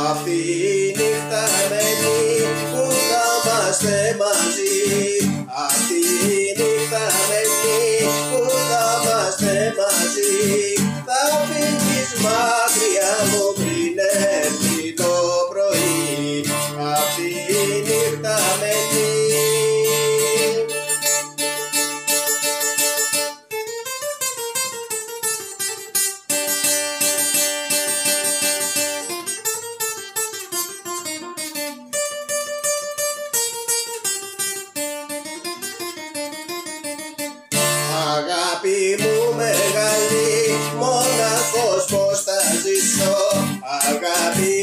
Αυτή η νύχτα μένει που θα είμαστε μαζί. Αυτή η νύχτα μένει που θα είμαστε μαζί. Θα φύγεις μακριά μου πριν έρθει το πρωί. Αυτή η νύχτα μένει. Αγάπη μου μεγάλη, μοναχός πως θα ζήσω. Αγάπη